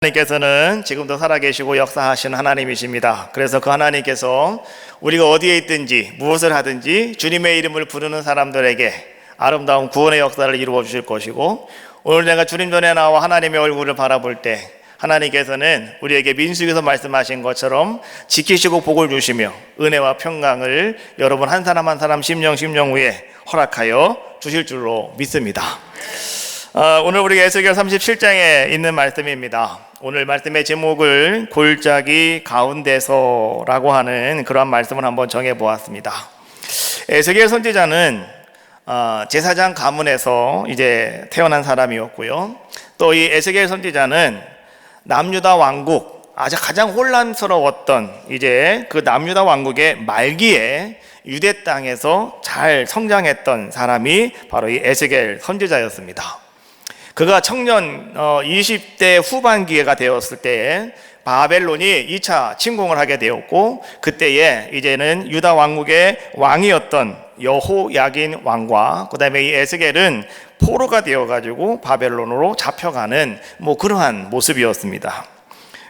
하나님께서는 지금도 살아계시고 역사하시는 하나님이십니다. 그래서 그 하나님께서 우리가 어디에 있든지 무엇을 하든지 주님의 이름을 부르는 사람들에게 아름다운 구원의 역사를 이루어 주실 것이고, 오늘 내가 주님 전에 나와 하나님의 얼굴을 바라볼 때 하나님께서는 우리에게 민수기에서 말씀하신 것처럼 지키시고 복을 주시며 은혜와 평강을 여러분 한 사람 한 사람 심령 후에 허락하여 주실 줄로 믿습니다. 오늘 우리가 에스겔 37장에 있는 말씀입니다. 오늘 말씀의 제목을 골짜기 가운데서라고 하는 그러한 말씀을 한번 정해 보았습니다. 에스겔 선지자는 제사장 가문에서 이제 태어난 사람이었고요. 또 이 에스겔 선지자는 남유다 왕국, 아주 가장 혼란스러웠던 이제 그 남유다 왕국의 말기에 유대 땅에서 잘 성장했던 사람이 바로 이 에스겔 선지자였습니다. 그가 청년 20대 후반기가 되었을 때에 바벨론이 2차 침공을 하게 되었고, 그때에 이제는 유다 왕국의 왕이었던 여호야긴 왕과 그 다음에 이 에스겔은 포로가 되어가지고 바벨론으로 잡혀가는 그러한 모습이었습니다.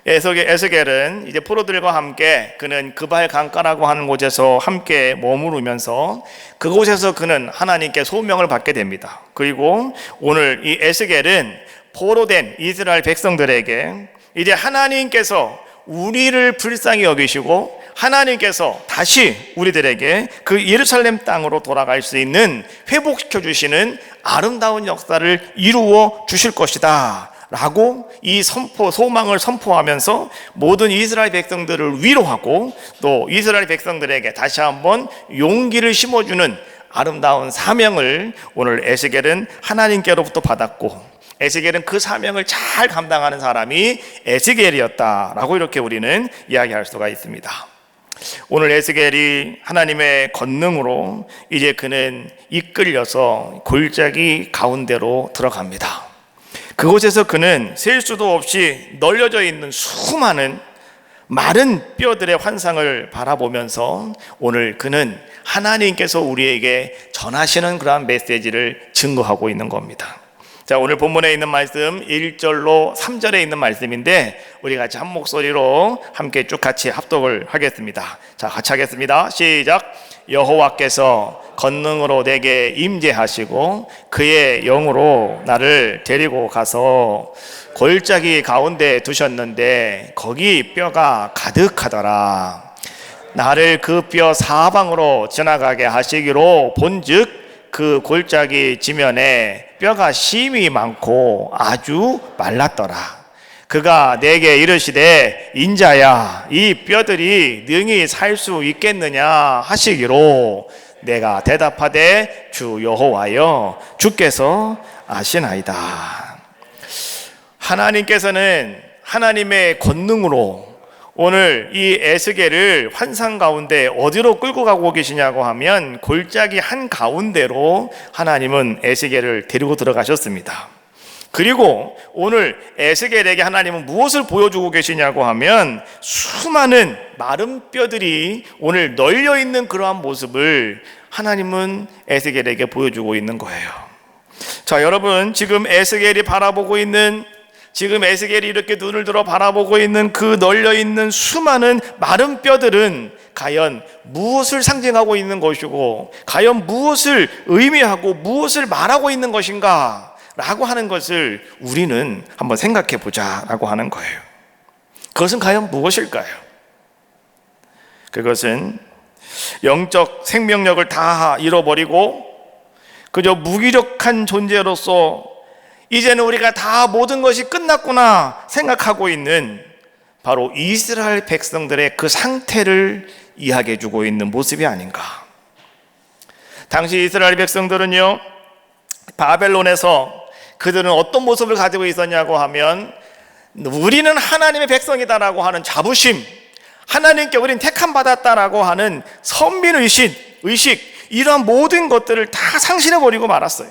에스겔은 이제 포로들과 함께 그는 그발 강가라고 하는 곳에서 함께 머무르면서 그곳에서 그는 하나님께 소명을 받게 됩니다. 그리고 오늘 이 에스겔은 포로된 이스라엘 백성들에게 이제 하나님께서 우리를 불쌍히 여기시고 하나님께서 다시 우리들에게 그 예루살렘 땅으로 돌아갈 수 있는 회복시켜 주시는 아름다운 역사를 이루어 주실 것이다 라고 이 소망을 선포하면서 모든 이스라엘 백성들을 위로하고 또 이스라엘 백성들에게 다시 한번 용기를 심어주는 아름다운 사명을 오늘 에스겔은 하나님께로부터 받았고, 에스겔은 그 사명을 잘 감당하는 사람이 에스겔이었다라고 이렇게 우리는 이야기할 수가 있습니다. 오늘 에스겔이 하나님의 권능으로 이제 그는 이끌려서 골짜기 가운데로 들어갑니다. 그곳에서 그는 셀 수도 없이 널려져 있는 수많은 마른 뼈들의 환상을 바라보면서 오늘 그는 하나님께서 우리에게 전하시는 그러한 메시지를 증거하고 있는 겁니다. 자, 오늘 본문에 있는 말씀 1절로 3절에 있는 말씀인데 우리 같이 한 목소리로 함께 쭉 같이 합독을 하겠습니다. 자, 같이 하겠습니다. 시작. 여호와께서 권능으로 내게 임재하시고 그의 영으로 나를 데리고 가서 골짜기 가운데 두셨는데 거기 뼈가 가득하더라. 나를 그 뼈 사방으로 지나가게 하시기로 본즉 그 골짜기 지면에 뼈가 심이 많고 아주 말랐더라. 그가 내게 이르시되 인자야, 이 뼈들이 능히 살 수 있겠느냐 하시기로 내가 대답하되 주 여호와여, 주께서 아시나이다. 하나님께서는 하나님의 권능으로 오늘 이 에스겔을 환상 가운데 어디로 끌고 가고 계시냐고 하면 골짜기 한 가운데로 하나님은 에스겔을 데리고 들어가셨습니다. 그리고 오늘 에스겔에게 하나님은 무엇을 보여주고 계시냐고 하면 수많은 마른 뼈들이 오늘 널려있는 그러한 모습을 하나님은 에스겔에게 보여주고 있는 거예요. 자, 여러분, 지금 에스겔이 바라보고 있는, 지금 에스겔이 이렇게 눈을 들어 바라보고 있는 그 널려있는 수많은 마른 뼈들은 과연 무엇을 상징하고 있는 것이고 과연 무엇을 의미하고 무엇을 말하고 있는 것인가 라고 하는 것을 우리는 한번 생각해 보자 라고 하는 거예요. 그것은 과연 무엇일까요? 그것은 영적 생명력을 다 잃어버리고 그저 무기력한 존재로서 이제는 우리가 다 모든 것이 끝났구나 생각하고 있는 바로 이스라엘 백성들의 그 상태를 이야기해 주고 있는 모습이 아닌가. 당시 이스라엘 백성들은요, 바벨론에서 그들은 어떤 모습을 가지고 있었냐고 하면 우리는 하나님의 백성이다라고 하는 자부심, 하나님께 우린 택함 받았다라고 하는 선민의식, 이러한 모든 것들을 다 상실해버리고 말았어요.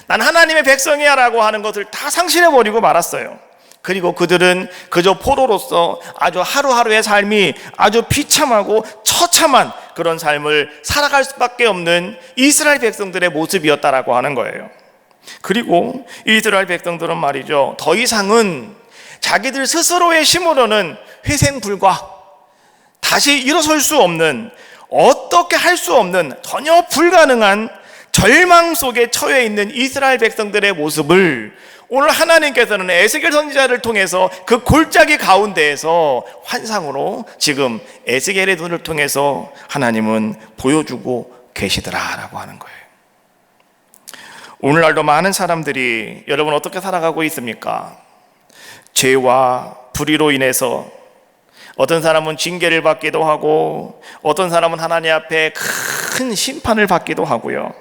난 하나님의 백성이야 라고 하는 것을 다 상실해버리고 말았어요. 그리고 그들은 그저 포로로서 아주 하루하루의 삶이 아주 비참하고 처참한 그런 삶을 살아갈 수밖에 없는 이스라엘 백성들의 모습이었다라고 하는 거예요. 그리고 이스라엘 백성들은 말이죠, 더 이상은 자기들 스스로의 힘으로는 회생불가, 다시 일어설 수 없는, 어떻게 할 수 없는, 전혀 불가능한 절망 속에 처해 있는 이스라엘 백성들의 모습을 오늘 하나님께서는 에스겔 선지자를 통해서 그 골짜기 가운데에서 환상으로 지금 에스겔의 눈을 통해서 하나님은 보여주고 계시더라라고 하는 거예요. 오늘날도 많은 사람들이 여러분 어떻게 살아가고 있습니까? 죄와 불의로 인해서 어떤 사람은 징계를 받기도 하고 어떤 사람은 하나님 앞에 큰 심판을 받기도 하고요.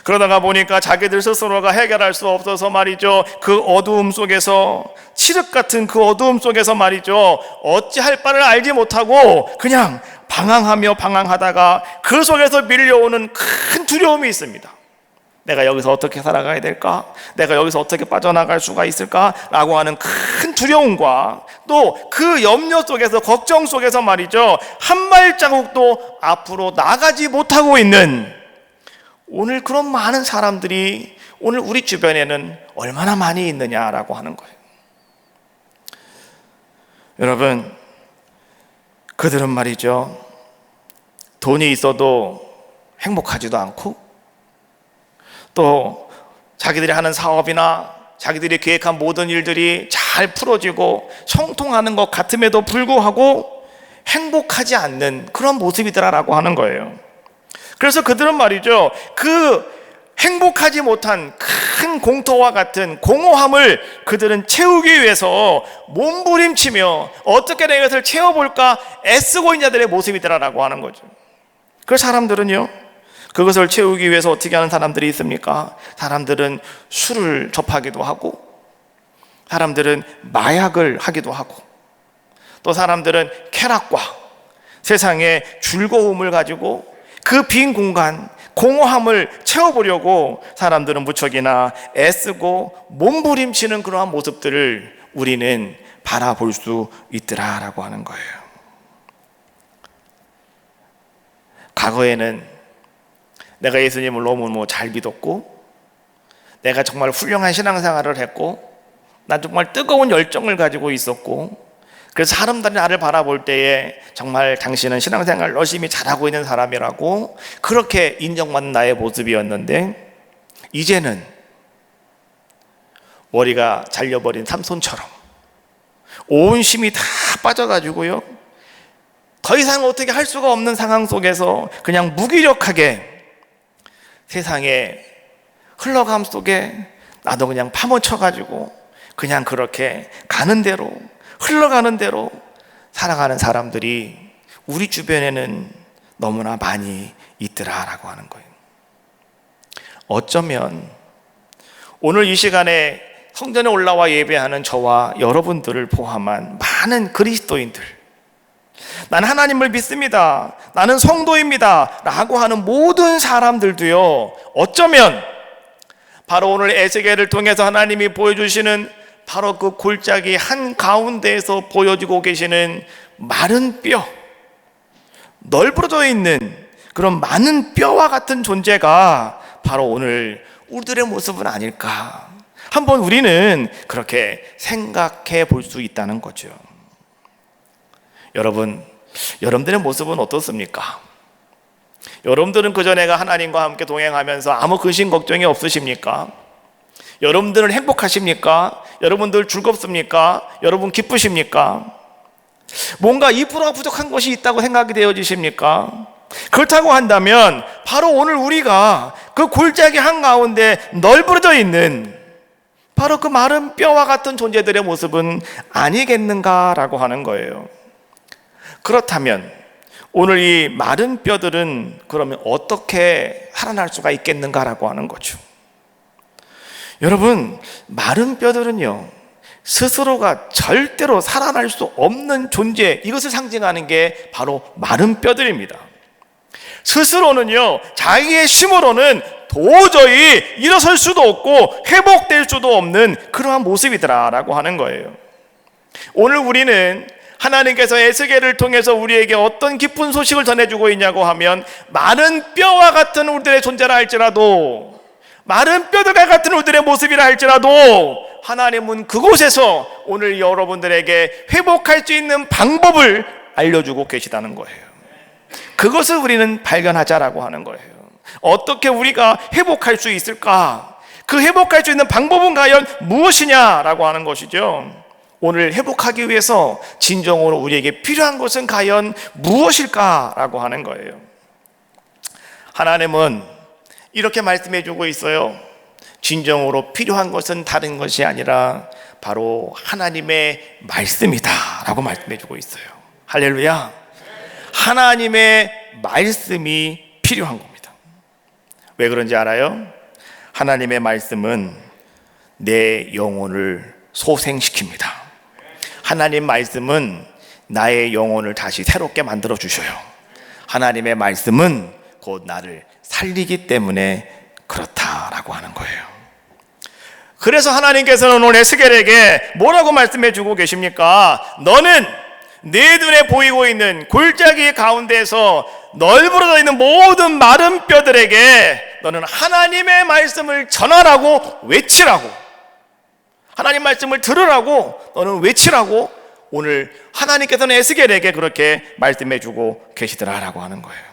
그러다가 보니까 자기들 스스로가 해결할 수 없어서 말이죠, 그 어두움 속에서, 칠흑 같은 그 어두움 속에서 말이죠, 어찌할 바를 알지 못하고 그냥 방황하다가 그 속에서 밀려오는 큰 두려움이 있습니다. 내가 여기서 어떻게 살아가야 될까? 내가 여기서 어떻게 빠져나갈 수가 있을까? 라고 하는 큰 두려움과 또 그 염려 속에서, 걱정 속에서 말이죠, 한 발자국도 앞으로 나가지 못하고 있는 오늘 그런 많은 사람들이 오늘 우리 주변에는 얼마나 많이 있느냐라고 하는 거예요. 여러분, 그들은 말이죠, 돈이 있어도 행복하지도 않고 또 자기들이 하는 사업이나 자기들이 계획한 모든 일들이 잘 풀어지고 성통하는 것 같음에도 불구하고 행복하지 않는 그런 모습이더라라고 하는 거예요. 그래서 그들은 말이죠, 그 행복하지 못한 큰 공터와 같은 공허함을 그들은 채우기 위해서 몸부림치며 어떻게 내가 이것을 채워볼까 애쓰고 있는 자들의 모습이더라라고 하는 거죠. 그 사람들은요, 그것을 채우기 위해서 어떻게 하는 사람들이 있습니까? 사람들은 술을 접하기도 하고, 사람들은 마약을 하기도 하고, 또 사람들은 쾌락과 세상의 즐거움을 가지고 그 빈 공간, 공허함을 채워보려고 사람들은 무척이나 애쓰고 몸부림치는 그러한 모습들을 우리는 바라볼 수 있더라라고 하는 거예요. 과거에는 내가 예수님을 너무 잘 믿었고, 내가 정말 훌륭한 신앙생활을 했고, 난 정말 뜨거운 열정을 가지고 있었고, 그래서 사람들이 나를 바라볼 때에 정말 당신은 신앙생활 열심히 잘하고 있는 사람이라고 그렇게 인정받는 나의 모습이었는데, 이제는 머리가 잘려버린 삼손처럼 온 힘이 다 빠져가지고요, 더 이상 어떻게 할 수가 없는 상황 속에서 그냥 무기력하게 세상의 흘러감 속에 나도 그냥 파묻혀가지고 그냥 그렇게 가는 대로, 흘러가는 대로 살아가는 사람들이 우리 주변에는 너무나 많이 있더라라고 하는 거예요. 어쩌면 오늘 이 시간에 성전에 올라와 예배하는 저와 여러분들을 포함한 많은 그리스도인들, 나는 하나님을 믿습니다, 나는 성도입니다 라고 하는 모든 사람들도요, 어쩌면 바로 오늘 에스겔을 통해서 하나님이 보여주시는 바로 그 골짜기 한가운데에서 보여주고 계시는 마른 뼈, 널브러져 있는 그런 많은 뼈와 같은 존재가 바로 오늘 우리들의 모습은 아닐까, 한번 우리는 그렇게 생각해 볼 수 있다는 거죠. 여러분들의 모습은 어떻습니까? 여러분들은 그저 내가 하나님과 함께 동행하면서 아무 근심 걱정이 없으십니까? 여러분들은 행복하십니까? 여러분들 즐겁습니까? 여러분 기쁘십니까? 뭔가 2%가 부족한 것이 있다고 생각이 되어지십니까? 그렇다고 한다면 바로 오늘 우리가 그 골짜기 한가운데 널브러져 있는 바로 그 마른 뼈와 같은 존재들의 모습은 아니겠는가라고 하는 거예요. 그렇다면 오늘 이 마른 뼈들은 그러면 어떻게 살아날 수가 있겠는가라고 하는 거죠. 여러분, 마른 뼈들은요, 스스로가 절대로 살아날 수 없는 존재, 이것을 상징하는 게 바로 마른 뼈들입니다. 스스로는요, 자기의 힘으로는 도저히 일어설 수도 없고 회복될 수도 없는 그러한 모습이더라라고 하는 거예요. 오늘 우리는 하나님께서 에스겔을 통해서 우리에게 어떤 기쁜 소식을 전해주고 있냐고 하면, 마른 뼈와 같은 우리들의 존재라 할지라도, 마른 뼈들과 같은 우리들의 모습이라 할지라도 하나님은 그곳에서 오늘 여러분들에게 회복할 수 있는 방법을 알려주고 계시다는 거예요. 그것을 우리는 발견하자라고 하는 거예요. 어떻게 우리가 회복할 수 있을까? 그 회복할 수 있는 방법은 과연 무엇이냐라고 하는 것이죠. 오늘 회복하기 위해서 진정으로 우리에게 필요한 것은 과연 무엇일까라고 하는 거예요. 하나님은 이렇게 말씀해 주고 있어요. 진정으로 필요한 것은 다른 것이 아니라 바로 하나님의 말씀이다 라고 말씀해 주고 있어요. 할렐루야. 하나님의 말씀이 필요한 겁니다. 왜 그런지 알아요? 하나님의 말씀은 내 영혼을 소생시킵니다. 하나님 말씀은 나의 영혼을 다시 새롭게 만들어 주셔요. 하나님의 말씀은 곧 나를 살리기 때문에 그렇다라고 하는 거예요. 그래서 하나님께서는 오늘 에스겔에게 뭐라고 말씀해 주고 계십니까? 너는 내 눈에 보이고 있는 골짜기 가운데에서 널브러져 있는 모든 마른 뼈들에게 너는 하나님의 말씀을 전하라고 외치라고, 하나님 말씀을 들으라고 너는 외치라고 오늘 하나님께서는 에스겔에게 그렇게 말씀해 주고 계시더라라고 하는 거예요.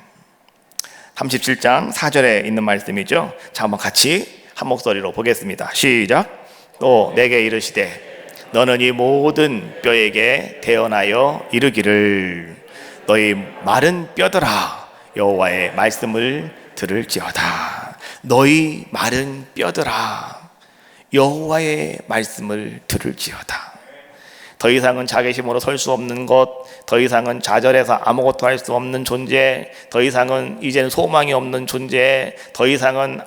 37장 4절에 있는 말씀이죠. 자, 한번 같이 한 목소리로 보겠습니다. 시작. 또 내게 이르시되 너는 이 모든 뼈에게 태어나여 이르기를 너희 마른 뼈들아 여호와의 말씀을 들을지어다. 너희 마른 뼈들아 여호와의 말씀을 들을지어다. 더 이상은 자기 힘으로 설 수 없는 것, 더 이상은 좌절해서 아무것도 할 수 없는 존재, 더 이상은 이제는 소망이 없는 존재, 더 이상은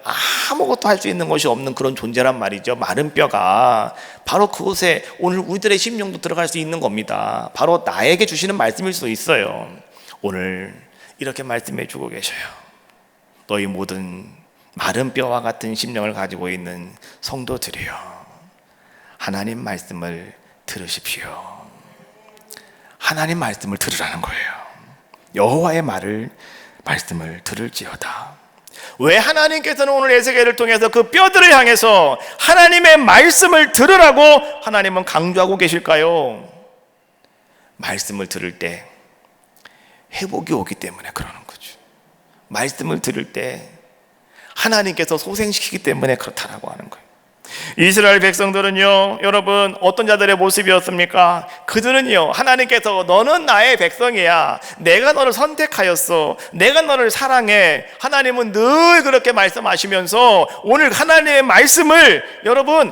아무것도 할 수 있는 것이 없는 그런 존재란 말이죠. 마른 뼈가 바로 그곳에 오늘 우리들의 심령도 들어갈 수 있는 겁니다. 바로 나에게 주시는 말씀일 수 있어요. 오늘 이렇게 말씀해 주고 계셔요. 너희 모든 마른 뼈와 같은 심령을 가지고 있는 성도들이여, 하나님 말씀을 들으십시오. 하나님 말씀을 들으라는 거예요. 여호와의 말씀을 들을지어다. 왜 하나님께서는 오늘 에스겔을 통해서 그 뼈들을 향해서 하나님의 말씀을 들으라고 하나님은 강조하고 계실까요? 말씀을 들을 때 회복이 오기 때문에 그러는 거죠. 말씀을 들을 때 하나님께서 소생시키기 때문에 그렇다라고 하는 거예요. 이스라엘 백성들은요, 여러분 어떤 자들의 모습이었습니까? 그들은요, 하나님께서 너는 나의 백성이야, 내가 너를 선택하였어, 내가 너를 사랑해, 하나님은 늘 그렇게 말씀하시면서 오늘 하나님의 말씀을 여러분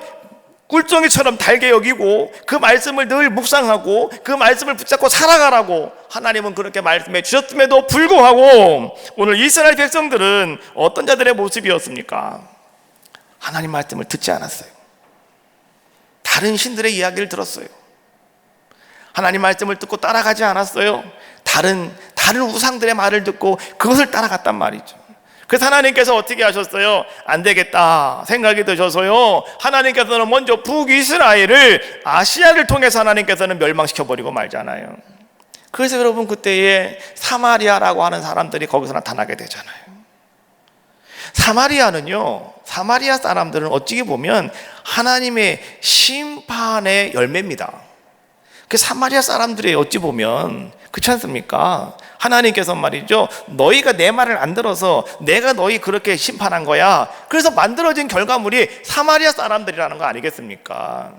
꿀종이처럼 달게 여기고 그 말씀을 늘 묵상하고 그 말씀을 붙잡고 살아가라고 하나님은 그렇게 말씀해 주셨음에도 불구하고 오늘 이스라엘 백성들은 어떤 자들의 모습이었습니까? 하나님 말씀을 듣지 않았어요. 다른 신들의 이야기를 들었어요. 하나님 말씀을 듣고 따라가지 않았어요. 다른 우상들의 말을 듣고 그것을 따라갔단 말이죠. 그래서 하나님께서 어떻게 하셨어요? 안 되겠다 생각이 드셔서요, 하나님께서는 먼저 북이스라엘을 아시아를 통해서 하나님께서는 멸망시켜버리고 말잖아요. 그래서 여러분 그때에 사마리아라고 하는 사람들이 거기서 나타나게 되잖아요. 사마리아 사람들은 어찌 보면 하나님의 심판의 열매입니다. 그 사마리아 사람들이 어찌 보면 그렇지 않습니까? 하나님께서 말이죠, 너희가 내 말을 안 들어서 내가 너희 그렇게 심판한 거야. 그래서 만들어진 결과물이 사마리아 사람들이라는 거 아니겠습니까?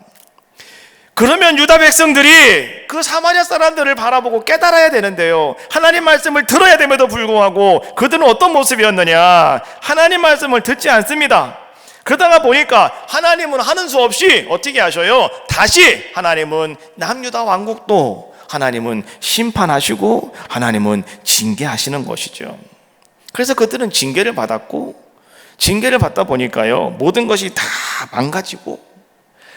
그러면 유다 백성들이 그 사마리아 사람들을 바라보고 깨달아야 되는데요, 하나님 말씀을 들어야 됨에도 불구하고 그들은 어떤 모습이었느냐? 하나님 말씀을 듣지 않습니다. 그러다가 보니까 하나님은 하는 수 없이 어떻게 하셔요? 다시 하나님은 남유다 왕국도 하나님은 심판하시고 하나님은 징계하시는 것이죠. 그래서 그들은 징계를 받았고, 징계를 받다 보니까요, 모든 것이 다 망가지고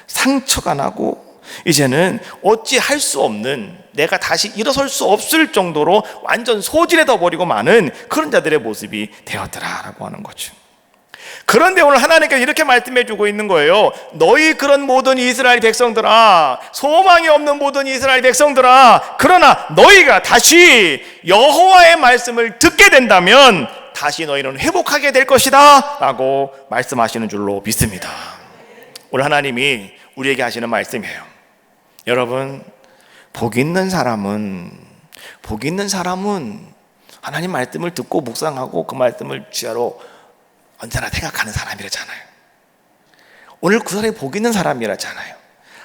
상처가 나고 이제는 어찌 할 수 없는, 내가 다시 일어설 수 없을 정도로 완전 소진해져 버리고 마는 그런 자들의 모습이 되었더라라고 하는 거죠. 그런데 오늘 하나님께서 이렇게 말씀해 주고 있는 거예요. 너희 그런 모든 이스라엘 백성들아, 소망이 없는 모든 이스라엘 백성들아, 그러나 너희가 다시 여호와의 말씀을 듣게 된다면 다시 너희는 회복하게 될 것이다 라고 말씀하시는 줄로 믿습니다. 오늘 하나님이 우리에게 하시는 말씀이에요. 여러분, 복 있는 사람은 하나님 말씀을 듣고 묵상하고 그 말씀을 주야로 언제나 생각하는 사람이라잖아요. 오늘 그 사람이 복 있는 사람이라잖아요.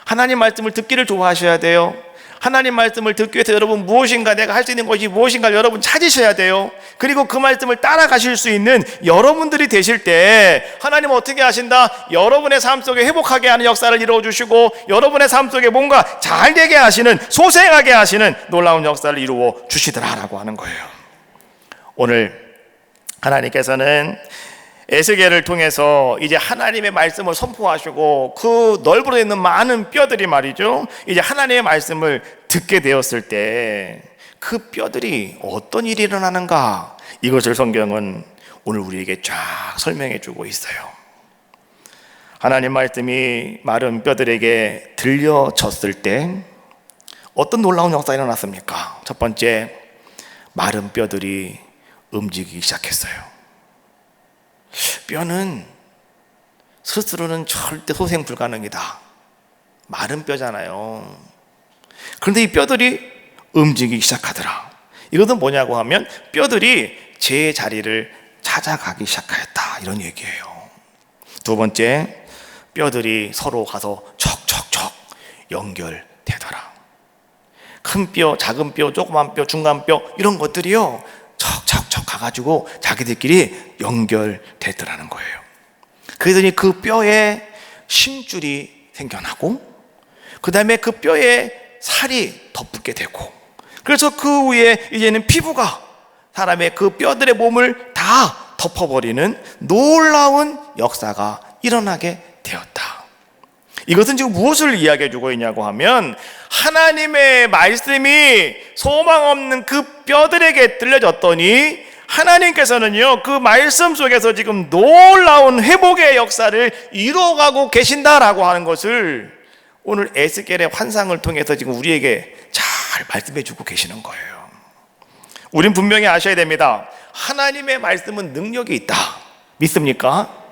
하나님 말씀을 듣기를 좋아하셔야 돼요. 하나님 말씀을 듣기 위해서 여러분 무엇인가 내가 할 수 있는 것이 무엇인가 여러분 찾으셔야 돼요. 그리고 그 말씀을 따라가실 수 있는 여러분들이 되실 때 하나님은 어떻게 하신다? 여러분의 삶 속에 회복하게 하는 역사를 이루어주시고 여러분의 삶 속에 뭔가 잘되게 하시는, 소생하게 하시는 놀라운 역사를 이루어 주시더라라고 하는 거예요. 오늘 하나님께서는 에스겔을 통해서 이제 하나님의 말씀을 선포하시고 그 널브러져 있는 많은 뼈들이 말이죠, 이제 하나님의 말씀을 듣게 되었을 때 그 뼈들이 어떤 일이 일어나는가, 이것을 성경은 오늘 우리에게 쫙 설명해 주고 있어요. 하나님 말씀이 마른 뼈들에게 들려졌을 때 어떤 놀라운 역사가 일어났습니까? 첫 번째, 마른 뼈들이 움직이기 시작했어요. 뼈는 스스로는 절대 소생 불가능이다. 마른 뼈잖아요. 그런데 이 뼈들이 움직이기 시작하더라. 이것은 뭐냐고 하면 뼈들이 제 자리를 찾아가기 시작하였다, 이런 얘기예요. 두 번째, 뼈들이 서로 가서 척척척 연결되더라. 큰 뼈, 작은 뼈, 조그만 뼈, 중간 뼈, 이런 것들이요 척척척 가가지고 자기들끼리 연결되더라는 거예요. 그러더니 그 뼈에 심줄이 생겨나고 그 다음에 그 뼈에 살이 덮게 되고, 그래서 그 위에 이제는 피부가 사람의 그 뼈들의 몸을 다 덮어버리는 놀라운 역사가 일어나게 되었다. 이것은 지금 무엇을 이야기해 주고 있냐고 하면 하나님의 말씀이 소망 없는 그 뼈들에게 들려졌더니 하나님께서는요 그 말씀 속에서 지금 놀라운 회복의 역사를 이루어가고 계신다라고 하는 것을 오늘 에스겔의 환상을 통해서 지금 우리에게 잘 말씀해 주고 계시는 거예요. 우린 분명히 아셔야 됩니다. 하나님의 말씀은 능력이 있다. 믿습니까?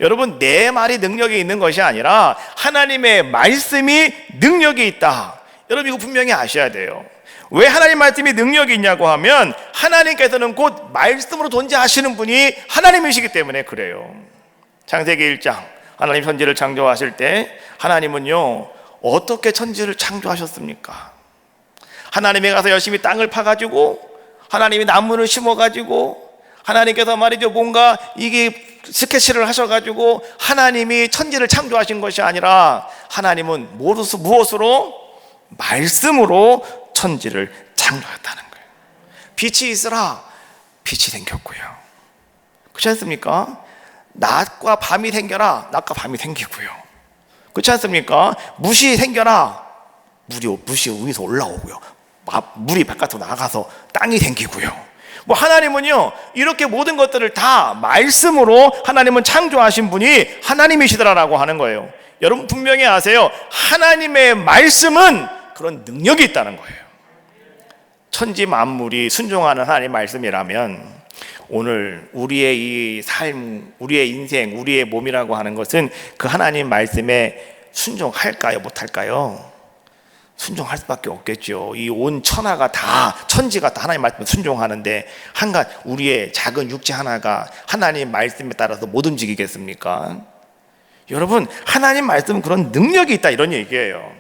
여러분, 내 말이 능력이 있는 것이 아니라 하나님의 말씀이 능력이 있다. 여러분, 이거 분명히 아셔야 돼요. 왜 하나님 말씀이 능력이 있냐고 하면 하나님께서는 곧 말씀으로 존재하시는 분이 하나님이시기 때문에 그래요. 창세기 1장, 하나님 천지를 창조하실 때 하나님은요 어떻게 천지를 창조하셨습니까? 하나님이 가서 열심히 땅을 파가지고 하나님이 나무를 심어가지고 하나님께서 말이죠 뭔가 이게 스케치를 하셔가지고 하나님이 천지를 창조하신 것이 아니라 하나님은 무엇으로? 말씀으로 천지를 창조했다는 거예요. 빛이 있으라, 빛이 생겼고요. 그렇지 않습니까? 낮과 밤이 생겨라, 낮과 밤이 생기고요. 그렇지 않습니까? 무시 생겨라, 무시 위에서 올라오고요. 물이 바깥으로 나가서 땅이 생기고요. 뭐 하나님은요 이렇게 모든 것들을 다 말씀으로 하나님은 창조하신 분이 하나님이시더라라고 하는 거예요. 여러분 분명히 아세요. 하나님의 말씀은 그런 능력이 있다는 거예요. 천지 만물이 순종하는 하나님의 말씀이라면 오늘 우리의 이 삶, 우리의 인생, 우리의 몸이라고 하는 것은 그 하나님 말씀에 순종할까요? 못할까요? 순종할 수밖에 없겠죠. 이 온 천하가 다, 천지가 다 하나님 말씀에 순종하는데 한갓 우리의 작은 육체 하나가 하나님 말씀에 따라서 못 움직이겠습니까? 여러분, 하나님 말씀은 그런 능력이 있다, 이런 얘기예요.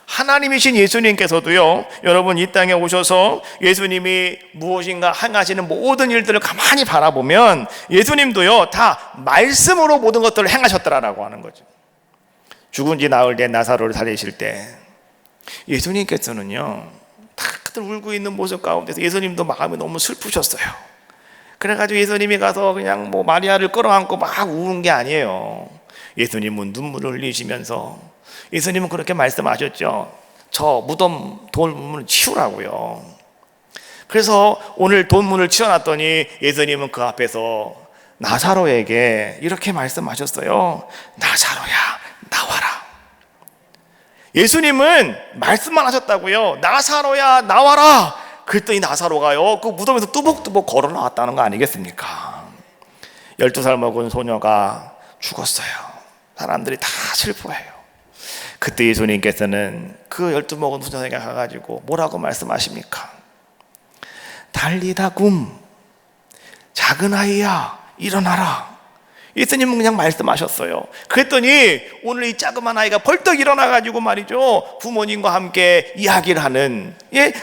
하나님이신 예수님께서도요 여러분 이 땅에 오셔서 예수님이 무엇인가 행하시는 모든 일들을 가만히 바라보면 예수님도요 다 말씀으로 모든 것들을 행하셨더라라고 하는 거죠. 죽은 지 나흘 된 나사로를 살리실 때 예수님께서는요 다들 울고 있는 모습 가운데서 예수님도 마음이 너무 슬프셨어요. 그래가지고 예수님이 가서 그냥 뭐 마리아를 끌어안고 막 우는 게 아니에요. 예수님은 눈물을 흘리시면서 예수님은 그렇게 말씀하셨죠. 저 무덤 돌문을 치우라고요. 그래서 오늘 돌문을 치워놨더니 예수님은 그 앞에서 나사로에게 이렇게 말씀하셨어요. 나사로야 나와라. 예수님은 말씀만 하셨다고요. 나사로야 나와라. 그랬더니 나사로가요 그 무덤에서 뚜벅뚜벅 걸어 나왔다는 거 아니겠습니까? 12살 먹은 소녀가 죽었어요. 사람들이 다 슬퍼해요. 그때 예수님께서는 그 12 후손에게 가가지고 뭐라고 말씀하십니까? 달리다굼, 작은 아이야 일어나라. 예수님은 그냥 말씀하셨어요. 그랬더니 오늘 이 자그만 아이가 벌떡 일어나가지고 말이죠, 부모님과 함께 이야기를 하는,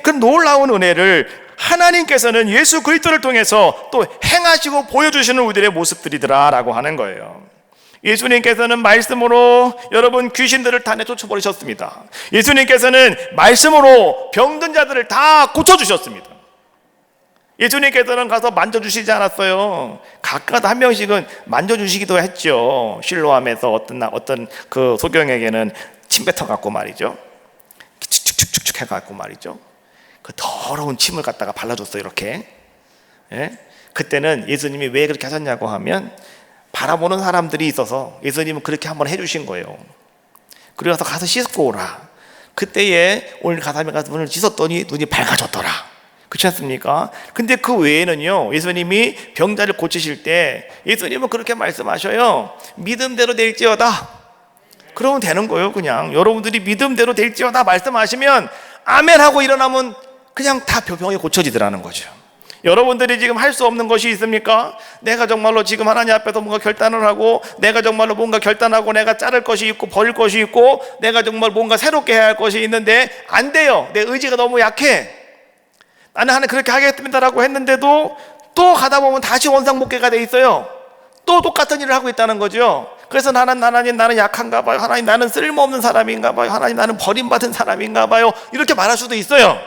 그 놀라운 은혜를 하나님께서는 예수 그리스도를 통해서 또 행하시고 보여주시는 우리들의 모습들이더라라고 하는 거예요. 예수님께서는 말씀으로 여러분 귀신들을 다 내쫓아버리셨습니다. 예수님께서는 말씀으로 병든 자들을 다 고쳐주셨습니다. 예수님께서는 가서 만져주시지 않았어요. 각각 한 명씩은 만져주시기도 했죠. 실로암에서 어떤 그 소경에게는 침 뱉어갖고 말이죠, 축축축축 해갖고 말이죠, 그 더러운 침을 갖다가 발라줬어요, 이렇게. 그때는 예수님이 왜 그렇게 하셨냐고 하면 바라보는 사람들이 있어서 예수님은 그렇게 한번 해주신 거예요. 그래서 가서 씻고 오라. 그때에 오늘 가서 눈을 씻었더니 눈이 밝아졌더라. 그렇지 않습니까? 근데 그 외에는요, 예수님이 병자를 고치실 때 예수님은 그렇게 말씀하셔요. 믿음대로 될지어다. 그러면 되는 거예요. 그냥 여러분들이 믿음대로 될지어다 말씀하시면 아멘 하고 일어나면 그냥 다 병이 고쳐지더라는 거죠. 여러분들이 지금 할 수 없는 것이 있습니까? 내가 정말로 지금 하나님 앞에서 뭔가 결단을 하고, 내가 정말로 뭔가 결단하고, 내가 자를 것이 있고 버릴 것이 있고, 내가 정말 뭔가 새롭게 해야 할 것이 있는데 안 돼요. 내 의지가 너무 약해. 나는 하나님 그렇게 하겠습니다라고 했는데도 또 가다 보면 다시 원상복귀가 돼 있어요. 또 똑같은 일을 하고 있다는 거죠. 그래서 하나님 나는 약한가 봐요. 하나님 나는 쓸모없는 사람인가 봐요. 하나님 나는 버림받은 사람인가 봐요. 이렇게 말할 수도 있어요.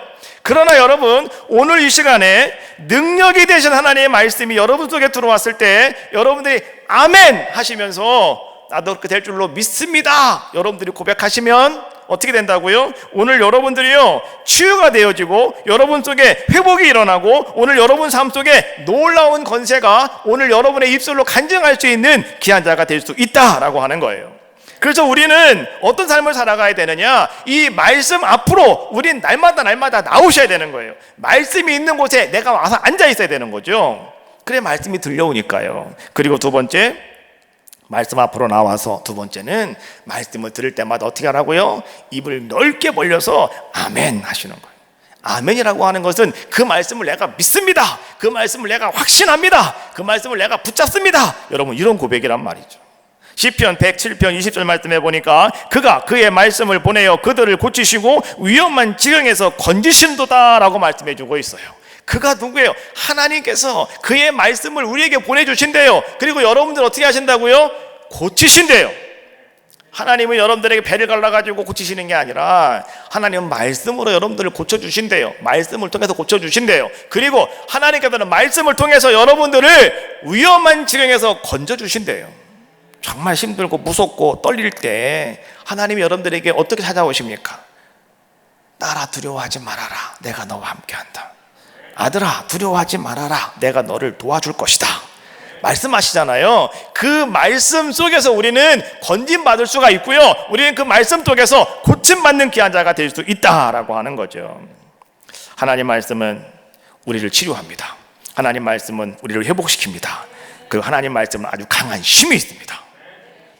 그러나 여러분, 오늘 이 시간에 능력이 되신 하나님의 말씀이 여러분 속에 들어왔을 때 여러분들이 아멘 하시면서 나도 그렇게 될 줄로 믿습니다, 여러분들이 고백하시면 어떻게 된다고요? 오늘 여러분들이요, 치유가 되어지고 여러분 속에 회복이 일어나고 오늘 여러분 삶 속에 놀라운 권세가 오늘 여러분의 입술로 간증할 수 있는 귀한 자가 될 수 있다라고 하는 거예요. 그래서 우리는 어떤 삶을 살아가야 되느냐, 이 말씀 앞으로 우린 날마다 나오셔야 되는 거예요. 말씀이 있는 곳에 내가 와서 앉아 있어야 되는 거죠. 그래 말씀이 들려오니까요. 그리고 두 번째, 말씀 앞으로 나와서 두 번째는 말씀을 들을 때마다 어떻게 하라고요? 입을 넓게 벌려서 아멘 하시는 거예요. 아멘이라고 하는 것은 그 말씀을 내가 믿습니다, 그 말씀을 내가 확신합니다, 그 말씀을 내가 붙잡습니다, 여러분 이런 고백이란 말이죠. 시편 107편 20절 말씀해 보니까 그가 그의 말씀을 보내어 그들을 고치시고 위험한 지경에서 건지신도다 라고 말씀해 주고 있어요. 그가 누구예요? 하나님께서 그의 말씀을 우리에게 보내주신대요. 그리고 여러분들 어떻게 하신다고요? 고치신대요. 하나님은 여러분들에게 배를 갈라가지고 고치시는 게 아니라 하나님은 말씀으로 여러분들을 고쳐주신대요. 말씀을 통해서 고쳐주신대요. 그리고 하나님께서는 말씀을 통해서 여러분들을 위험한 지경에서 건져주신대요. 정말 힘들고 무섭고 떨릴 때 하나님이 여러분들에게 어떻게 찾아오십니까? 딸아 두려워하지 말아라, 내가 너와 함께한다. 아들아 두려워하지 말아라, 내가 너를 도와줄 것이다 말씀하시잖아요. 그 말씀 속에서 우리는 건짐받을 수가 있고요, 우리는 그 말씀 속에서 고침받는 귀한 자가 될 수 있다라고 하는 거죠. 하나님 말씀은 우리를 치료합니다. 하나님 말씀은 우리를 회복시킵니다. 그 하나님 말씀은 아주 강한 힘이 있습니다.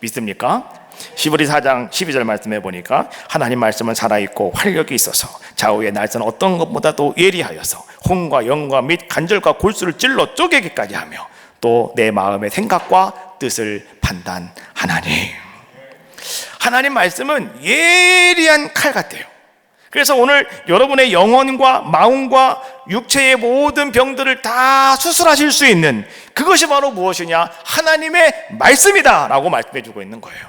믿습니까? 시브리 4장 12절 말씀해 보니까 하나님 말씀은 살아있고 활력이 있어서 좌우의 날선 어떤 것보다도 예리하여서 혼과 영과 및 간절과 골수를 찔러 쪼개기까지 하며 또 내 마음의 생각과 뜻을 판단하나니. 하나님 말씀은 예리한 칼 같아요. 그래서 오늘 여러분의 영혼과 마음과 육체의 모든 병들을 다 수술하실 수 있는 그것이 바로 무엇이냐? 하나님의 말씀이다 라고 말씀해 주고 있는 거예요.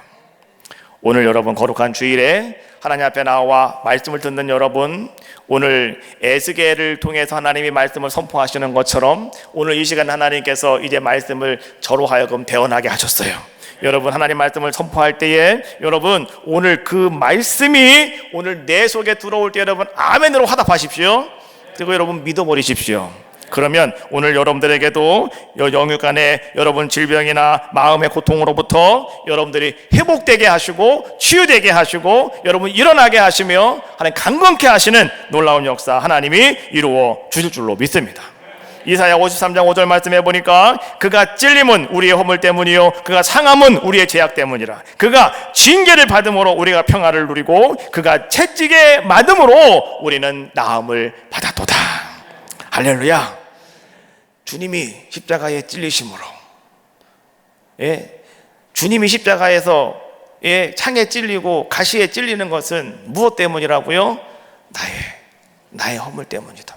오늘 여러분 거룩한 주일에 하나님 앞에 나와 말씀을 듣는 여러분, 오늘 에스겔을 통해서 하나님이 말씀을 선포하시는 것처럼 오늘 이 시간 하나님께서 이제 말씀을 저로 하여금 대언하게 하셨어요. 여러분 하나님 말씀을 선포할 때에 여러분 오늘 그 말씀이 오늘 내 속에 들어올 때 여러분 아멘으로 화답하십시오. 그리고 여러분 믿어버리십시오. 그러면 오늘 여러분들에게도 영육간의 여러분 질병이나 마음의 고통으로부터 여러분들이 회복되게 하시고 치유되게 하시고 여러분 일어나게 하시며 하나님 강건케 하시는 놀라운 역사 하나님이 이루어 주실 줄로 믿습니다. 이사야 53장 5절 말씀해 보니까 그가 찔림은 우리의 허물 때문이요 그가 상함은 우리의 죄악 때문이라. 그가 징계를 받음으로 우리가 평화를 누리고 그가 채찍에 맞음으로 우리는 나음을 받았도다. 할렐루야. 주님이 십자가에 찔리심으로, 주님이 십자가에서 창에 찔리고 가시에 찔리는 것은 무엇 때문이라고요? 나의 허물 때문이다.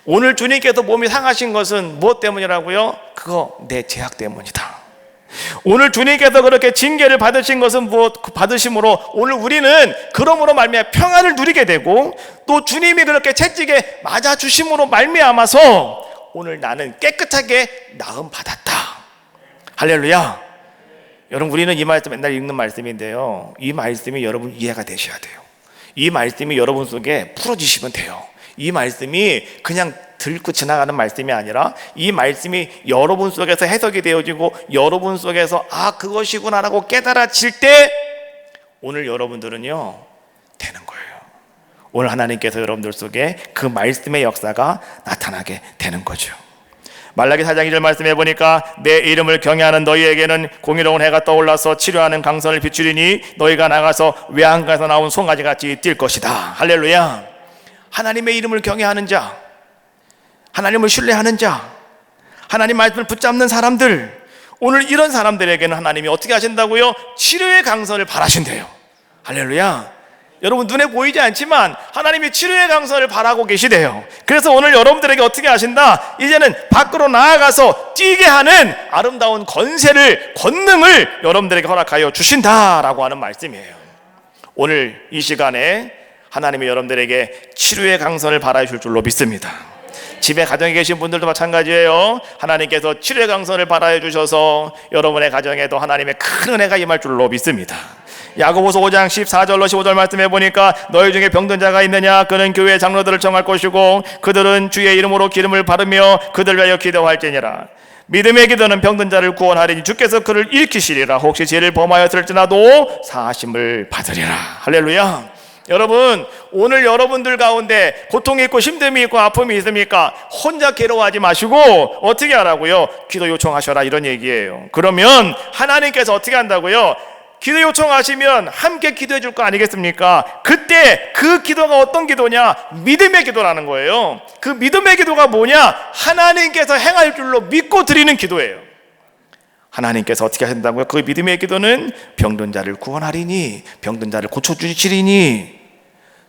오늘 주님께서 몸이 상하신 것은 무엇 때문이라고요? 그거 내 죄악 때문이다. 오늘 주님께서 그렇게 징계를 받으신 것은 무엇 받으심으로 오늘 우리는 그러므로 말미암아 평안을 누리게 되고 또 주님이 그렇게 채찍에 맞아 주심으로 말미암아서 오늘 나는 깨끗하게 나음 받았다. 할렐루야. 여러분, 우리는 이 말씀 맨날 읽는 말씀인데요, 이 말씀이 여러분 이해가 되셔야 돼요. 이 말씀이 여러분 속에 풀어지시면 돼요. 이 말씀이 그냥 들고 지나가는 말씀이 아니라 이 말씀이 여러분 속에서 해석이 되어지고 여러분 속에서 그것이구나라고 깨달아질 때 오늘 여러분들은요 되는 거예요. 오늘 하나님께서 여러분들 속에 그 말씀의 역사가 나타나게 되는 거죠. 말라기 4장 2절 말씀해 보니까 내 이름을 경외하는 너희에게는 공의로운 해가 떠올라서 치료하는 강선을 비추리니 너희가 나가서 외양간에서 나온 송아지같이 뛸 것이다. 할렐루야. 하나님의 이름을 경외하는 자, 하나님을 신뢰하는 자, 하나님 말씀을 붙잡는 사람들, 오늘 이런 사람들에게는 하나님이 어떻게 하신다고요? 치료의 강선을 바라신대요. 할렐루야. 여러분 눈에 보이지 않지만 하나님이 치료의 강선을 바라고 계시대요. 그래서 오늘 여러분들에게 어떻게 하신다? 이제는 밖으로 나아가서 뛰게 하는 아름다운 권능을 여러분들에게 허락하여 주신다라고 하는 말씀이에요. 오늘 이 시간에 하나님이 여러분들에게 치료의 강선을 바라실 줄로 믿습니다. 집에 가정에 계신 분들도 마찬가지예요. 하나님께서 치료의 강선을 바라해 주셔서 여러분의 가정에도 하나님의 큰 은혜가 임할 줄로 믿습니다. 야고보서 5장 14절로 15절 말씀해 보니까 너희 중에 병든 자가 있느냐? 그는 교회 장로들을 청할 것이고 그들은 주의 이름으로 기름을 바르며 그들을 위하여 기도할지니라. 믿음의 기도는 병든 자를 구원하리니 주께서 그를 일으키시리라. 혹시 죄를 범하였을지라도 사하심을 받으리라. 할렐루야. 여러분, 오늘 여러분들 가운데 고통이 있고 힘듦이 있고 아픔이 있습니까? 혼자 괴로워하지 마시고 어떻게 하라고요? 기도 요청하셔라, 이런 얘기예요. 그러면 하나님께서 어떻게 한다고요? 기도 요청하시면 함께 기도해 줄 거 아니겠습니까? 그때 그 기도가 어떤 기도냐? 믿음의 기도라는 거예요. 그 믿음의 기도가 뭐냐? 하나님께서 행할 줄로 믿고 드리는 기도예요. 하나님께서 어떻게 하신다고요? 그 믿음의 기도는 병든 자를 구원하리니, 병든 자를 고쳐주시리니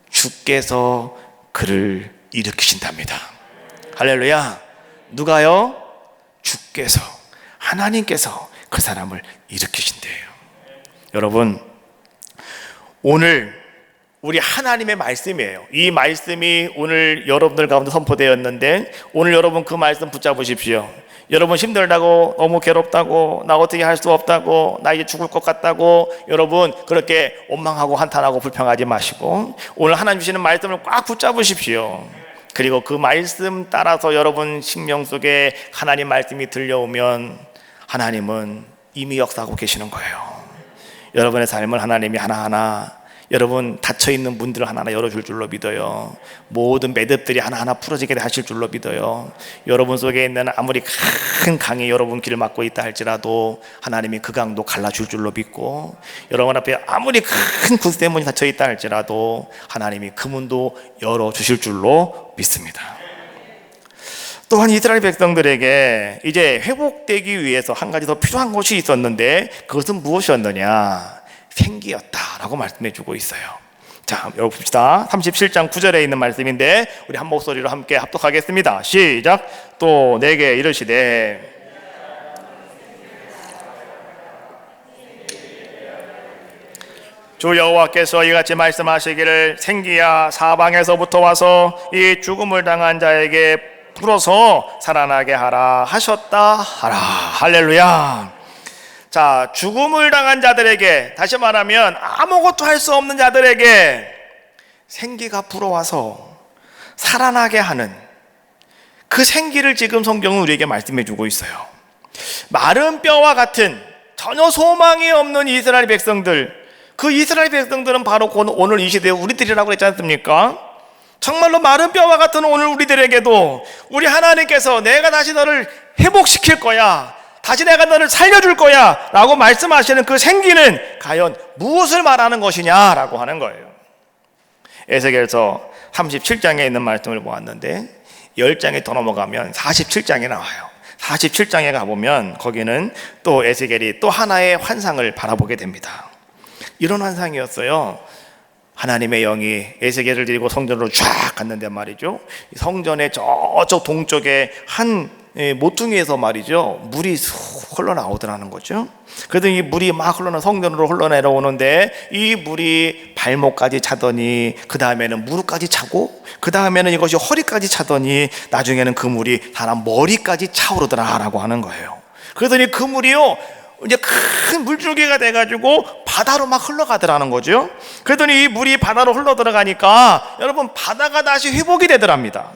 주께서 그를 일으키신답니다. 할렐루야. 누가요? 주께서, 하나님께서 그 사람을 일으키신대요. 여러분, 오늘 우리 하나님의 말씀이에요. 이 말씀이 오늘 여러분들 가운데 선포되었는데 오늘 여러분 그 말씀 붙잡으십시오. 여러분 힘들다고, 너무 괴롭다고, 나 어떻게 할 수 없다고, 나 이제 죽을 것 같다고 여러분 그렇게 원망하고 한탄하고 불평하지 마시고 오늘 하나님 주시는 말씀을 꽉 붙잡으십시오. 그리고 그 말씀 따라서 여러분 심령 속에 하나님 말씀이 들려오면 하나님은 이미 역사하고 계시는 거예요. 여러분의 삶을 하나님이 하나하나, 여러분 닫혀있는 문들을 하나하나 열어줄 줄로 믿어요. 모든 매듭들이 하나하나 풀어지게 하실 줄로 믿어요. 여러분 속에 있는 아무리 큰 강이 여러분 길을 막고 있다 할지라도 하나님이 그 강도 갈라줄 줄로 믿고, 여러분 앞에 아무리 큰 구세문이 닫혀있다 할지라도 하나님이 그 문도 열어주실 줄로 믿습니다. 또한 이스라엘 백성들에게 이제 회복되기 위해서 한 가지 더 필요한 것이 있었는데 그것은 무엇이었느냐? 생기였다라고 말씀해 주고 있어요. 자, 열어봅시다. 37장 9절에 있는 말씀인데 우리 한 목소리로 함께 합독하겠습니다. 시작. 또 내게 이르시되 주 여호와께서 이같이 말씀하시기를 생기야 사방에서부터 와서 이 죽음을 당한 자에게 불어서 살아나게 하라 하셨다 하라. 할렐루야. 자, 죽음을 당한 자들에게, 다시 말하면 아무것도 할 수 없는 자들에게 생기가 불어와서 살아나게 하는 그 생기를 지금 성경은 우리에게 말씀해 주고 있어요. 마른 뼈와 같은 전혀 소망이 없는 이스라엘 백성들, 그 이스라엘 백성들은 바로 오늘 이 시대에 우리들이라고 했지 않습니까? 정말로 마른 뼈와 같은 오늘 우리들에게도 우리 하나님께서 내가 다시 너를 회복시킬 거야, 다시 내가 너를 살려줄 거야 라고 말씀하시는 그 생기는 과연 무엇을 말하는 것이냐라고 하는 거예요. 에스겔서 37장에 있는 말씀을 보았는데 10장에 더 넘어가면 47장에 나와요. 47장에 가보면 거기는 또 에스겔이 또 하나의 환상을 바라보게 됩니다. 이런 환상이었어요. 하나님의 영이 에스겔을 데리고 성전으로 쫙 갔는데 말이죠, 성전의 저쪽 동쪽에 한 모퉁이에서 말이죠, 물이 쑥 흘러나오더라는 거죠. 그래서 이 물이 막 성전으로 흘러내려오는데 이 물이 발목까지 차더니 그 다음에는 무릎까지 차고 그 다음에는 이것이 허리까지 차더니 나중에는 그 물이 사람 머리까지 차오르더라라고 하는 거예요. 그러더니 그 물이요 이제 큰 물줄기가 돼가지고 바다로 막 흘러가더라는 거죠. 그러더니 이 물이 바다로 흘러 들어가니까 여러분 바다가 다시 회복이 되더랍니다.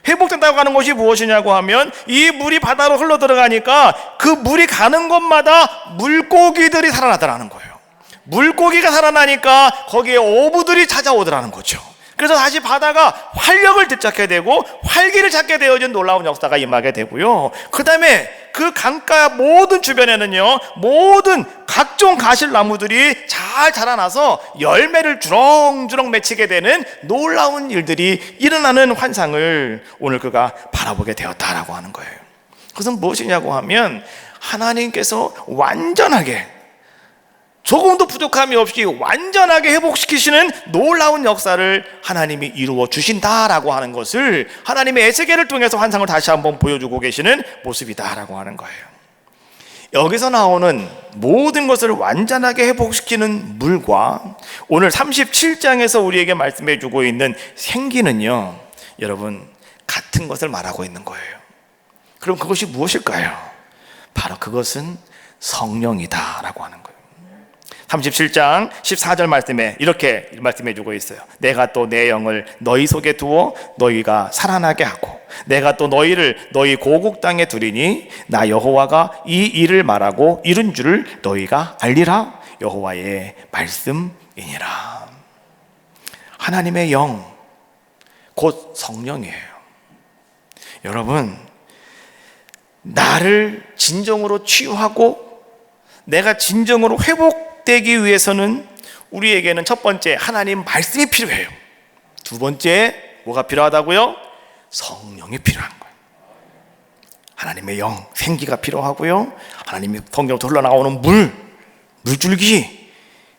회복된다고 하는 것이 무엇이냐고 하면 이 물이 바다로 흘러 들어가니까 그 물이 가는 곳마다 물고기들이 살아나더라는 거예요. 물고기가 살아나니까 거기에 어부들이 찾아오더라는 거죠. 그래서 다시 바다가 활력을 되찾게 되고 활기를 찾게 되어진 놀라운 역사가 임하게 되고요. 그 다음에 그 강가 모든 주변에는요, 모든 각종 가실나무들이 잘 자라나서 열매를 주렁주렁 맺히게 되는 놀라운 일들이 일어나는 환상을 오늘 그가 바라보게 되었다라고 하는 거예요. 그것은 무엇이냐고 하면 하나님께서 완전하게 조금도 부족함이 없이 완전하게 회복시키시는 놀라운 역사를 하나님이 이루어 주신다라고 하는 것을 하나님의 에스겔을 통해서 환상을 다시 한번 보여주고 계시는 모습이다라고 하는 거예요. 여기서 나오는 모든 것을 완전하게 회복시키는 물과 오늘 37장에서 우리에게 말씀해 주고 있는 생기는요, 여러분 같은 것을 말하고 있는 거예요. 그럼 그것이 무엇일까요? 바로 그것은 성령이다라고 하는 거예요. 37장 14절 말씀에 이렇게 말씀해 주고 있어요. 내가 또 내 영을 너희 속에 두어 너희가 살아나게 하고 내가 또 너희를 너희 고국 땅에 두리니 나 여호와가 이 일을 말하고 이룬 줄을 너희가 알리라. 여호와의 말씀이니라. 하나님의 영 곧 성령이에요. 여러분, 나를 진정으로 치유하고 내가 진정으로 회복되기 위해서는 우리에게는 첫 번째 하나님 말씀이 필요해요. 두 번째 뭐가 필요하다고요? 성령이 필요한 거예요. 하나님의 영, 생기가 필요하고요, 하나님이 성경으로 흘러나오는 물줄기,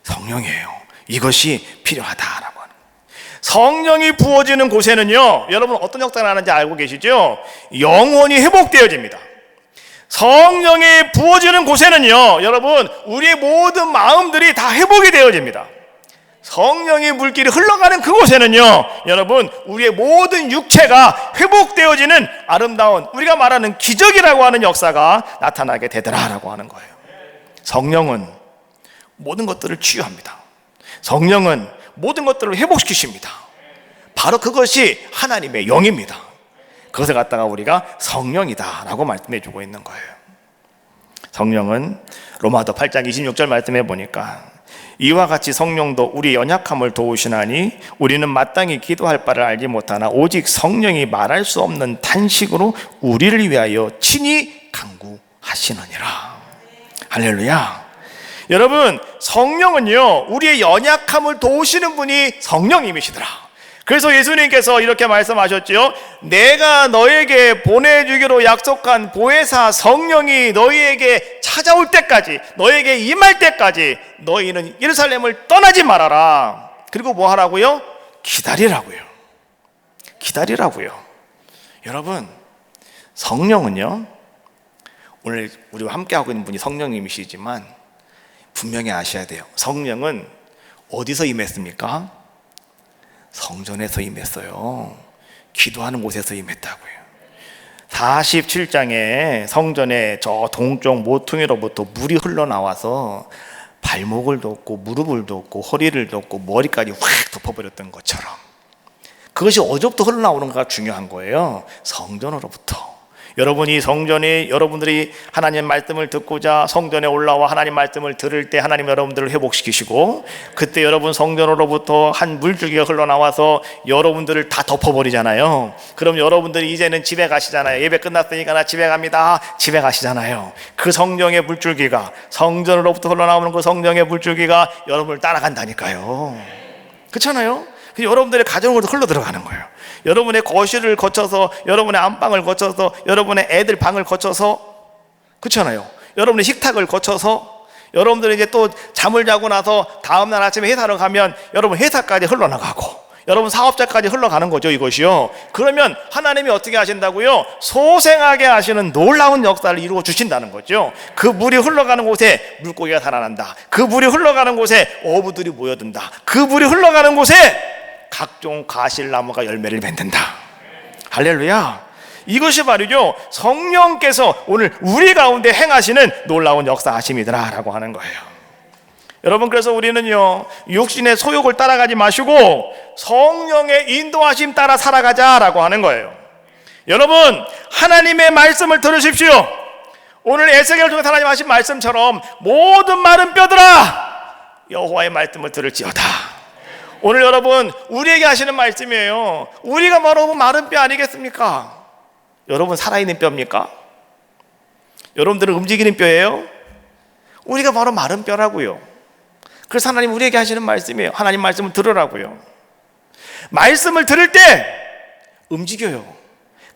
성령이에요. 이것이 필요하다라고 하는 거예요. 성령이 부어지는 곳에는요, 여러분 어떤 역사가 나는지 알고 계시죠? 영혼이 회복되어집니다. 성령이 부어지는 곳에는요, 여러분 우리의 모든 마음들이 다 회복이 되어집니다. 성령의 물길이 흘러가는 그곳에는요, 여러분 우리의 모든 육체가 회복되어지는 아름다운, 우리가 말하는 기적이라고 하는 역사가 나타나게 되더라라고 하는 거예요. 성령은 모든 것들을 치유합니다. 성령은 모든 것들을 회복시키십니다. 바로 그것이 하나님의 영입니다. 그것을 갖다가 우리가 성령이다라고 말씀해 주고 있는 거예요. 성령은 로마서 8장 26절 말씀해 보니까 이와 같이 성령도 우리 연약함을 도우시나니 우리는 마땅히 기도할 바를 알지 못하나 오직 성령이 말할 수 없는 탄식으로 우리를 위하여 친히 간구하시느니라. 할렐루야. 여러분, 성령은요 우리의 연약함을 도우시는 분이 성령님이시더라. 그래서 예수님께서 이렇게 말씀하셨지요. 내가 너에게 보내주기로 약속한 보혜사 성령이 너희에게 찾아올 때까지, 너에게 임할 때까지 너희는 예루살렘을 떠나지 말아라. 그리고 뭐 하라고요? 기다리라고요. 기다리라고요. 여러분, 성령은요, 오늘 우리와 함께하고 있는 분이 성령님이시지만 분명히 아셔야 돼요. 성령은 어디서 임했습니까? 성전에서 임했어요. 기도하는 곳에서 임했다고요. 47장에 성전의 저 동쪽 모퉁이로부터 물이 흘러나와서 발목을 덮고 무릎을 덮고 허리를 덮고 머리까지 확 덮어버렸던 것처럼 그것이 어디부터 흘러나오는가가 중요한 거예요. 성전으로부터. 여러분이 성전에 여러분들이 하나님 말씀을 듣고자 성전에 올라와 하나님 말씀을 들을 때 하나님 여러분들을 회복시키시고, 그때 여러분 성전으로부터 한 물줄기가 흘러나와서 여러분들을 다 덮어버리잖아요. 그럼 여러분들이 이제는 집에 가시잖아요. 예배 끝났으니까 나 집에 갑니다. 집에 가시잖아요. 그 성령의 물줄기가, 성전으로부터 흘러나오는 그 성령의 물줄기가 여러분을 따라간다니까요. 그렇잖아요. 여러분들의 가정으로 흘러 들어가는 거예요. 여러분의 거실을 거쳐서, 여러분의 안방을 거쳐서, 여러분의 애들 방을 거쳐서, 그렇잖아요. 여러분의 식탁을 거쳐서, 여러분들이 이제 또 잠을 자고 나서 다음날 아침에 회사로 가면 여러분 회사까지 흘러나가고, 여러분 사업자까지 흘러가는 거죠, 이것이요. 그러면 하나님이 어떻게 하신다고요? 소생하게 하시는 놀라운 역사를 이루어 주신다는 거죠. 그 물이 흘러가는 곳에 물고기가 살아난다. 그 물이 흘러가는 곳에 어부들이 모여든다. 그 물이 흘러가는 곳에 각종 가실나무가 열매를 맺는다. 할렐루야. 이것이 말이죠, 성령께서 오늘 우리 가운데 행하시는 놀라운 역사하심이더라 라고 하는 거예요. 여러분, 그래서 우리는요, 육신의 소욕을 따라가지 마시고 성령의 인도하심 따라 살아가자라고 하는 거예요. 여러분, 하나님의 말씀을 들으십시오. 오늘 에스겔을 통해 하나님 하신 말씀처럼 모든 마른 뼈들아 여호와의 말씀을 들을지어다. 오늘 여러분, 우리에게 하시는 말씀이에요. 우리가 바로 마른 뼈 아니겠습니까? 여러분, 살아있는 뼈입니까? 여러분들은 움직이는 뼈예요? 우리가 바로 마른 뼈라고요. 그래서 하나님 우리에게 하시는 말씀이에요. 하나님 말씀을 들으라고요. 말씀을 들을 때 움직여요.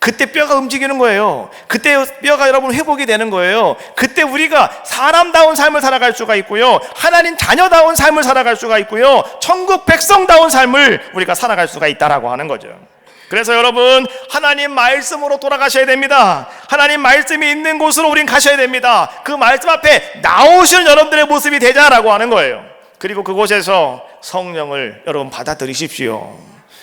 그때 뼈가 움직이는 거예요. 그때 뼈가 여러분 회복이 되는 거예요. 그때 우리가 사람다운 삶을 살아갈 수가 있고요, 하나님 자녀다운 삶을 살아갈 수가 있고요, 천국 백성다운 삶을 우리가 살아갈 수가 있다라고 하는 거죠. 그래서 여러분, 하나님 말씀으로 돌아가셔야 됩니다. 하나님 말씀이 있는 곳으로 우린 가셔야 됩니다. 그 말씀 앞에 나오시는 여러분들의 모습이 되자라고 하는 거예요. 그리고 그곳에서 성령을 여러분 받아들이십시오.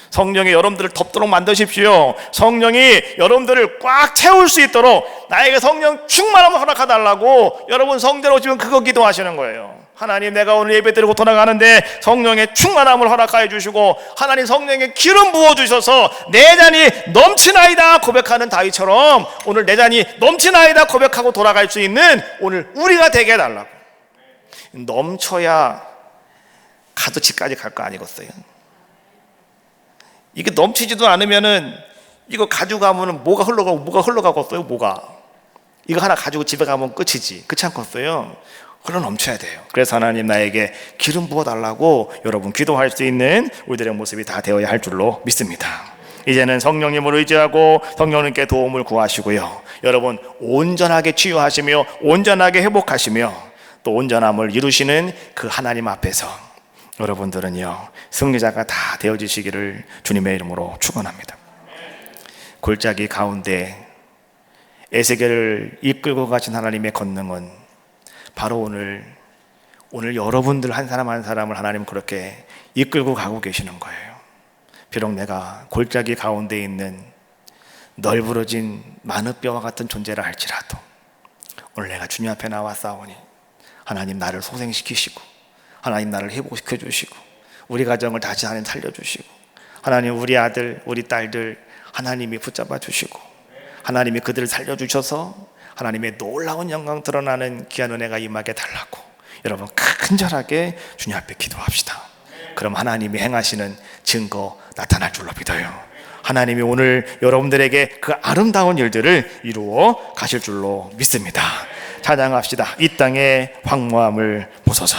성령이 여러분들을 덮도록 만드십시오. 성령이 여러분들을 꽉 채울 수 있도록 나에게 성령 충만함을 허락해달라고 여러분 성전 오시면 그거 기도하시는 거예요. 하나님, 내가 오늘 예배 드리고 돌아가는데 성령의 충만함을 허락하여 주시고, 하나님 성령의 기름 부어주셔서 내 잔이 넘치나이다 고백하는 다윗처럼 오늘 내 잔이 넘치나이다 고백하고 돌아갈 수 있는 오늘 우리가 되게 해달라고. 넘쳐야 가두치까지 갈 거 아니겠어요? 이게 넘치지도 않으면은 이거 가지고 가면은 뭐가 흘러가겠어요? 뭐가 이거 하나 가지고 집에 가면 끝이지. 그렇지 않겠어요? 흘러 넘쳐야 돼요. 그래서 하나님 나에게 기름 부어달라고 여러분 기도할 수 있는 우리들의 모습이 다 되어야 할 줄로 믿습니다. 이제는 성령님을 의지하고 성령님께 도움을 구하시고요, 여러분 온전하게 치유하시며 온전하게 회복하시며 또 온전함을 이루시는 그 하나님 앞에서 여러분들은요 승리자가 다 되어지시기를 주님의 이름으로 축원합니다. 골짜기 가운데 에스겔을 이끌고 가신 하나님의 권능은 바로 오늘 여러분들 한 사람 한 사람을 하나님 그렇게 이끌고 가고 계시는 거예요. 비록 내가 골짜기 가운데 있는 널브러진 마느뼈와 같은 존재라 할지라도 오늘 내가 주님 앞에 나와 싸우니 하나님 나를 소생시키시고 하나님 나를 회복시켜 주시고 우리 가정을 다시 하나님 살려주시고 하나님 우리 아들 우리 딸들 하나님이 붙잡아 주시고 하나님이 그들을 살려주셔서 하나님의 놀라운 영광 드러나는 귀한 은혜가 임하게 달라고 여러분 간절하게 주님 앞에 기도합시다. 그럼 하나님이 행하시는 증거 나타날 줄로 믿어요. 하나님이 오늘 여러분들에게 그 아름다운 일들을 이루어 가실 줄로 믿습니다. 찬양합시다. 이 땅의 황무함을 보소서.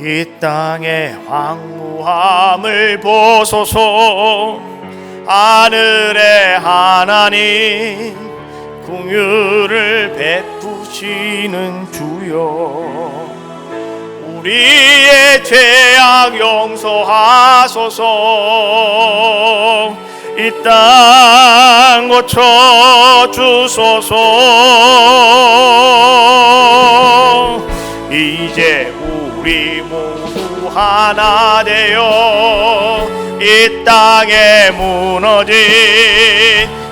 이 땅의 황무함을 보소서. 하늘의 하나님 긍휼을 베푸시는 주여 우리의 죄악 용서하소서. 이 땅 고쳐주소서. 이제 우리 모두 하나 되어 이 땅에 무너진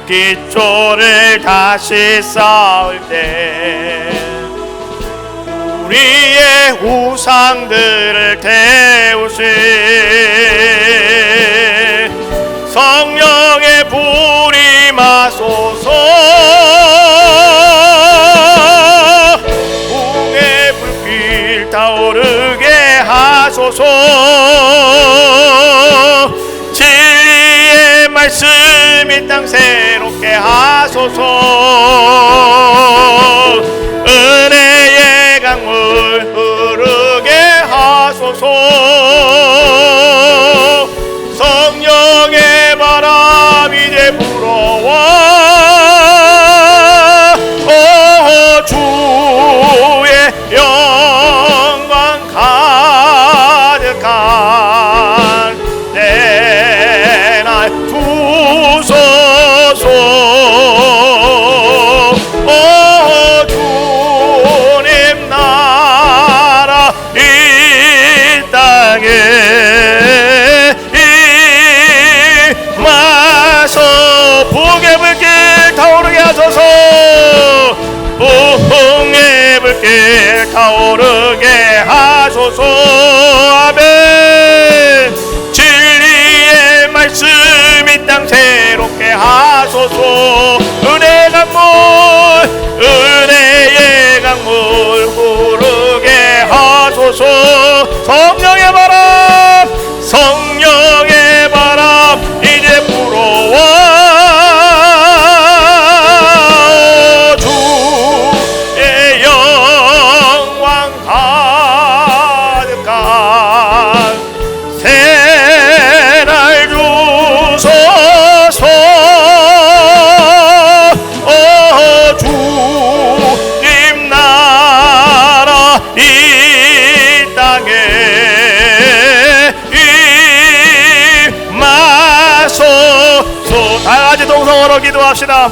기초를 다시 쌓을 때 우리의 우상들을 태우신 성령의 불이 마소서. 붕의 불길 타오르게 하소서. 진리의 말씀 이 땅 새롭게 하소서. 은혜의 강물 흐르게 하소서. 성령의 바람 이제 불어와. 오 주의 영광 가득한 내 날 두소서. 오 주님 나라 이 땅에 임하소. 붕의 불길 타오르게 하소서. 붕의 불길 타오르게 하소서. 아멘. 진리의 말씀 이 땅 새롭게 하소서. 은혜의 강물 은혜의 강물 흐르게 하소서. 성령의 바람 성령의 바람 이제 불어와. 주의 영광 가득한 새날 주소서. 오 주님 나라 이 땅에 임하소서. 다 같이 동성으로 기도합시다.